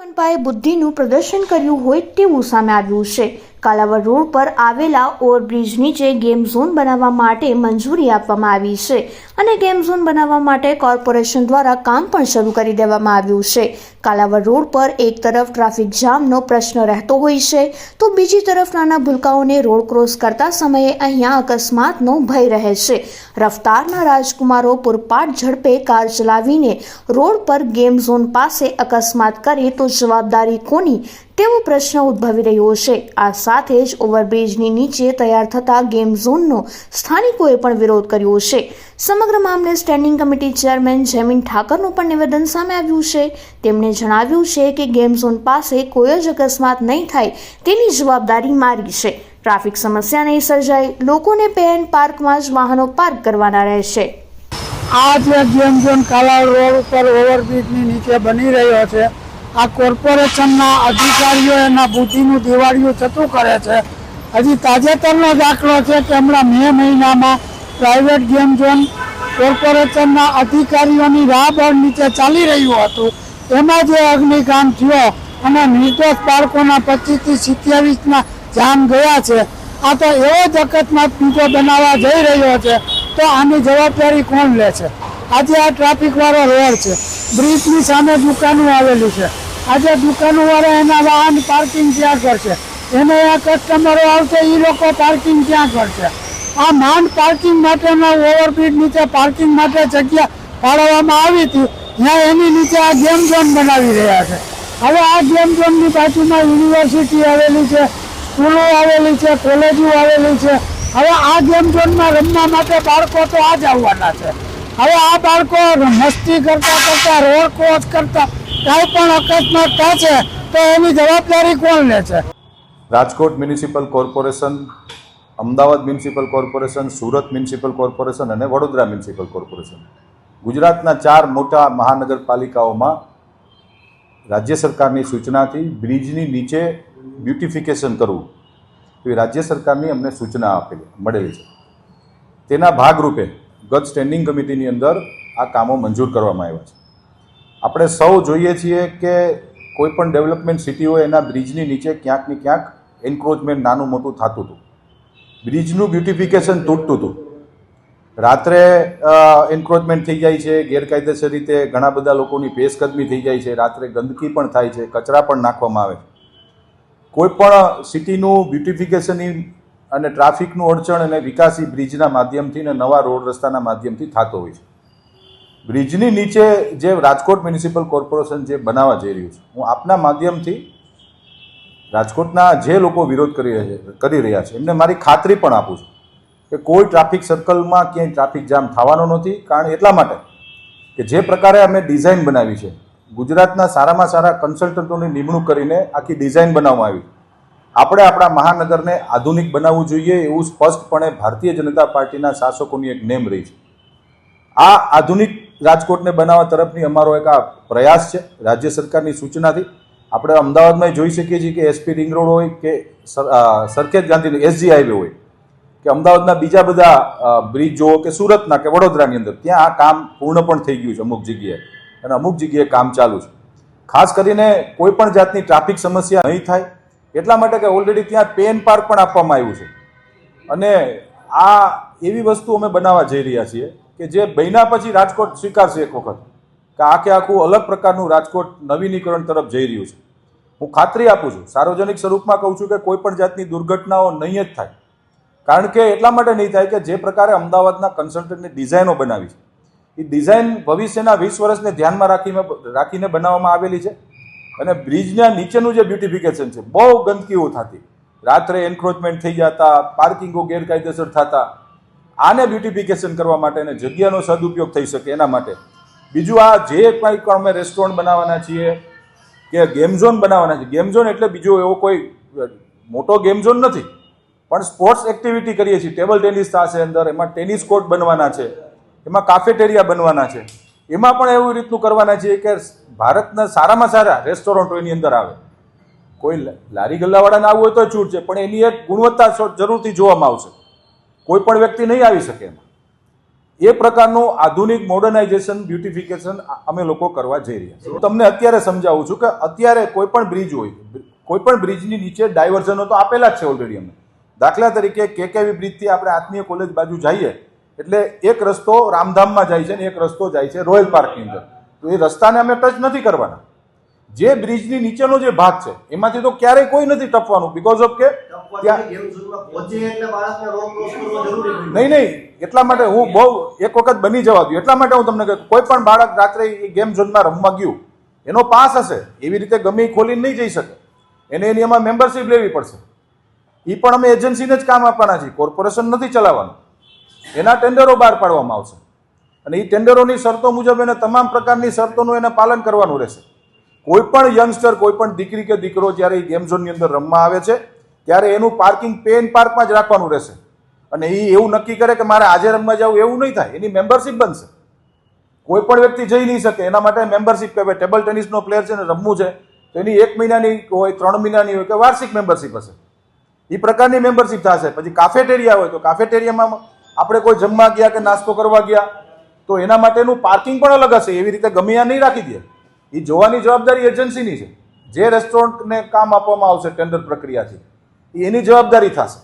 મનપાએ બુદ્ધિનું પ્રદર્શન કર્યું હોય તેવું સામે આવ્યું છે। કાલાવડ રોડ પર આવેલા ઓવરબ્રિજ નીચે ગેમ ઝોન બનાવવા માટે મંજૂરી આપવામાં આવી છે અને ગેમ ઝોન બનાવવા માટે કોર્પોરેશન દ્વારા કામ પણ શરૂ કરી દેવામાં આવ્યું છે। કાલાવડ રોડ પર એક તરફ ટ્રાફિક જામનો પ્રશ્ન રહેતો હોય છે તો બીજી તરફ નાના ભૂલકાઓને રોડ ક્રોસ કરતા સમયે અહીંયા અકસ્માતનો ભય રહે છે। રફતારના રાજકુમારો પૂરપાટ ઝડપે કાર ચલાવીને રોડ પર ગેમ ઝોન પાસે અકસ્માત કરે તો જવાબદારી કોની તેવો પ્રશ્ન ઉદ્ભવી રહ્યો છે। આ સાથે જ ઓવરબ્રિજની નીચે તૈયાર થતા ગેમ ઝોનનો સ્થાનિકોએ પણ વિરોધ કર્યો છે। સમગ્ર મામલે સ્ટેન્ડિંગ કમિટી ચેરમેન જયમીન ઠાકરનું પણ નિવેદન સામે આવ્યું છે। તેમણે જણાવ્યું છે કે ગેમ ઝોન પાસે કોઈ જ અકસ્માત નહીં થાય તેની જવાબદારી મારી છે। ટ્રાફિક સમસ્યા નહીં સર્જાય, લોકોને પે એન્ડ પાર્કમાં જ વાહનો પાર્ક કરવાના રહેશે। આ જે ગેમ ઝોન કાલાવડ રોડ ઉપર ઓવરબ્રિજની નીચે બની રહ્યો છે, આ કોર્પોરેશનના અધિકારીઓ એના બુદ્ધિનું દિવાળીઓ થતું કરે છે। હજી તાજેતરનો દાખલો છે કે હમણાં મે મહિનામાં પ્રાઇવેટ ગેમ ઝોન કોર્પોરેશનના અધિકારીઓની રાહબર નીચે ચાલી રહ્યું હતું, એમાં જે અગ્નિકાંડ થયો અને નિર્દોષ બાળકોના 25 થી 27ના જાન ગયા છે। આ તો એવો જ અકસ્માત બીજો બનાવવા જઈ રહ્યો છે, તો આની જવાબદારી કોણ લે છે? આજે આ ટ્રાફિકવાળો રોડ છે, બ્રિજની સામે દુકાનો આવેલી છે, આજે દુકાનોવાળા એના વાહન પાર્કિંગ ક્યાં કરશે? એને આ કસ્ટમરો આવશે, એ લોકો પાર્કિંગ ક્યાં કરશે? આ માંડ પાર્કિંગ માટેના ઓવરબ્રિજ નીચે પાર્કિંગ માટે જગ્યા ફાળવવામાં આવી હતી, ત્યાં એની નીચે આ ગેમ ઝોન બનાવી રહ્યા છે। હવે આ ગેમ ઝોનની બાજુમાં યુનિવર્સિટી આવેલી છે, સ્કૂલો આવેલી છે, કોલેજો આવેલી છે। હવે આ ગેમ ઝોનમાં રમવા માટે બાળકો તો આ જ આવવાના છે। હવે આ બાળકો મસ્તી કરતા કરતા રોડ ક્રોસ કરતા કાંઈ પણ અકસ્માત થશે તો એની જવાબદારી કોણ લે છે? Rajkot municipal corporation, Ahmedabad municipal corporation, Surat municipal corporation અને વડોદરા મ્યુનિસિપલ કોર્પોરેશન, ગુજરાતના 4 મોટા મહાનગરપાલિકાઓમાં રાજ્ય સરકારની સૂચનાથી બ્રિજની નીચે બ્યુટિફિકેશન કરવું એવી રાજ્ય સરકારની અમને સૂચના મળેલી છે। તેના ભાગરૂપે ગત સ્ટેન્ડિંગ કમિટીની અંદર આ કામો મંજૂર કરવામાં આવ્યા છે। આપણે સૌ જોઈએ છીએ કે કોઈ પણ ડેવલપમેન્ટ સિટી હોય એના બ્રિજની નીચે ક્યાંક ને ક્યાંક એન્ક્રોચમેન્ટ નાનું મોટું થતું હતું, બ્રિજનું બ્યુટિફિકેશન તૂટતું હતું, રાત્રે એન્ક્રોચમેન્ટ થઈ જાય છે, ગેરકાયદેસર રીતે ઘણા બધા લોકોની પેશકદમી થઈ જાય છે, રાત્રે ગંદકી પણ થાય છે, કચરા પણ નાખવામાં આવે છે। કોઈ પણ સિટીનું બ્યુટિફિકેશન અને ટ્રાફિકનું અડચણ અને વિકાસ બ્રિજના માધ્યમથી અને નવા રોડ રસ્તાના માધ્યમથી થતો હોય છે। બ્રિજની નીચે જે રાજકોટ મ્યુનિસિપલ કોર્પોરેશન જે બનાવવા જઈ રહ્યું છે, હું આપના માધ્યમથી રાજકોટના જે લોકો વિરોધ કરી રહ્યા છે એમને મારી ખાતરી પણ આપું છું કે કોઈ ટ્રાફિક સર્કલમાં ક્યાંય ટ્રાફિક જામ થવાનો નથી। કારણ એટલા માટે કે જે પ્રકારે અમે ડિઝાઇન બનાવી છે, ગુજરાતના સારામાં સારા કન્સલ્ટન્ટોની નિમણૂક કરીને આખી ડિઝાઇન બનાવવામાં આવી। આપણે આપણા મહાનગરને આધુનિક બનાવવું જોઈએ એવું સ્પષ્ટપણે ભારતીય જનતા પાર્ટીના શાસકોની એક નેમ રહી છે। આ આધુનિક રાજકોટને બનાવવા તરફની અમારો એક આ પ્રયાસ છે। રાજ્ય સરકારની સૂચનાથી આપણે અમદાવાદમાં જોઈ શકીએ છીએ કે એસપી રિંગ રોડ હોય કે સરખેજ ગાંધી એસજી હાઈવે હોય કે અમદાવાદના બીજા બધા બ્રિજ જુઓ કે સુરતના કે વડોદરાની અંદર, ત્યાં આ કામ પૂર્ણ પણ થઈ ગયું છે અમુક જગ્યાએ અને અમુક જગ્યાએ કામ ચાલુ છે। ખાસ કરીને કોઈ પણ જાતની ટ્રાફિક સમસ્યા નહીં થાય એટલા માટે કે ઓલરેડી ત્યાં પે એન્ડ પાર્ક પણ આપવામાં આવ્યું છે અને આ એવી વસ્તુ અમે બનાવવા જઈ રહ્યા છીએ કે જે બન્યા પછી રાજકોટ સ્વીકારશે એક વખત કે આખે આખું અલગ પ્રકારનું રાજકોટ નવીનીકરણ તરફ જઈ રહ્યું છે। હું ખાતરી આપું છું, સાર્વજનિક સ્વરૂપમાં કહું છું કે કોઈ પણ જાતની દુર્ઘટનાઓ નહીં જ થાય। કારણ કે એટલા માટે નહીં થાય કે જે પ્રકારે અમદાવાદના કન્સલ્ટન્ટની ડિઝાઇનો બનાવી છે, એ ડિઝાઇન ભવિષ્યના 20 વર્ષને ધ્યાનમાં રાખીને બનાવવામાં આવેલી છે અને બ્રિજના નીચેનું જે બ્યુટિફિકેશન છે, બહુ ગંદકીઓ થતી, રાત્રે એન્ક્રોચમેન્ટ થઈ જતા, પાર્કિંગો ગેરકાયદેસર થતા, આને બ્યુટિફિકેશન કરવા માટે અને જગ્યાનો સદુપયોગ થઈ શકે એના માટે। બીજું આ જે કંઈ પણ અમે રેસ્ટોરન્ટ બનાવવાના છીએ કે ગેમ ઝોન બનાવવાના છે, ગેમ ઝોન એટલે બીજો એવો કોઈ મોટો ગેમ ઝોન નથી, પણ સ્પોર્ટ્સ એક્ટિવિટી કરીએ છીએ। ટેબલ ટેનિસ થશે અંદર, એમાં ટેનિસ કોર્ટ બનવાના છે, એમાં કાફેટેરિયા બનવાના છે, એમાં પણ એવું રીતનું કરવાના છે કે ભારતના સારામાં સારા રેસ્ટોરન્ટો એની અંદર આવે। કોઈ લારી ગલ્લાવાળાને આવવું હોય તો છૂટ છે, પણ એની એક ગુણવત્તા જરૂરથી જોવામાં આવશે। કોઈ પણ વ્યક્તિ નહીં આવી શકે એમાં। એ પ્રકારનું આધુનિક મોડર્નાઇઝેશન બ્યુટિફિકેશન અમે લોકો કરવા જઈ રહ્યા છીએ. તમને અત્યારે સમજાવું છું કે અત્યારે કોઈ પણ બ્રિજ હોય, કોઈ પણ બ્રિજની નીચે ડાયવર્ઝનો તો આપેલા જ છે ઓલરેડી. અમે દાખલા તરીકે કેકેવી બ્રિજથી આપણે આત્મીય કોલેજ બાજુ જઈએ એટલે એક રસ્તો રામધામમાં જાય છે અને એક રસ્તો જાય છે રોયલ પાર્કની અંદર. તો એ રસ્તાને અમે ટચ નથી કરવાના. જે બ્રિજની નીચેનો જે ભાગ છે એમાંથી તો ક્યારેય કોઈ નથી ટપવાનું, બીકોઝ ઓફ કે નહીં એટલા માટે હું બહુ એક વખત બની જવા દઉં એટલા માટે હું તમને કહું, કોઈ પણ બાળક રાત્રે એ ગેમ ઝોનમાં રમવા ગયું, એનો પાસ હશે, એવી રીતે ગમે એ ખોલીને નહીં જઈ શકે, એને એની એમાં મેમ્બરશીપ લેવી પડશે. એ પણ અમે એજન્સીને જ કામ આપવાના છીએ, કોર્પોરેશન નથી ચલાવવાનું. એના ટેન્ડરો બહાર પાડવામાં આવશે અને એ ટેન્ડરોની શરતો મુજબ એને તમામ પ્રકારની શરતોનું એને પાલન કરવાનું રહેશે. કોઈ પણ યંગસ્ટર, કોઈ પણ દીકરી કે દીકરો જ્યારે એ ગેમ ઝોનની અંદર રમવા આવે છે ત્યારે એનું પાર્કિંગ પેન પાર્કમાં જ રાખવાનું રહેશે. અને એ એવું નક્કી કરે કે મારે આજે રમવા જવું એવું નહીં થાય, એની મેમ્બરશીપ બનશે. કોઈ પણ વ્યક્તિ જઈ નહીં શકે, એના માટે મેમ્બરશીપ કહેવાય. ટેબલ ટેનિસનો પ્લેયર છે ને રમવું છે તો એની 1 મહિનાની હોય, 3 મહિનાની હોય કે વાર્ષિક મેમ્બરશીપ હશે, એ પ્રકારની મેમ્બરશીપ થશે. પછી કાફેટેરિયા હોય તો કાફેટેરિયામાં આપણે કોઈ જમવા ગયા કે નાસ્તો કરવા ગયા તો એના માટેનું પાર્કિંગ પણ અલગ હશે. એવી રીતે ગમે ત્યાં નહીં રાખી દે. એ જોવાની જવાબદારી એજન્સીની છે. જે રેસ્ટોરન્ટને કામ આપવામાં આવશે ટેન્ડર પ્રક્રિયાથી એ એની જવાબદારી થશે.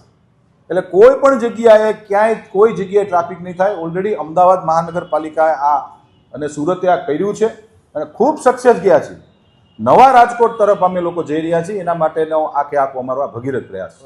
એટલે કોઈ પણ જગ્યાએ ક્યાંય કોઈ જગ્યાએ ટ્રાફિક નહીં થાય. ઓલરેડી અમદાવાદ મહાનગરપાલિકાએ આ અને સુરતે આ કર્યું છે અને ખૂબ સક્સેસ ગયા છે. નવા રાજકોટ તરફ અમે લોકો જઈ રહ્યા છીએ, એના માટેનો આખે આખો અમારો આ ભગીરથ પ્રયાસ છે.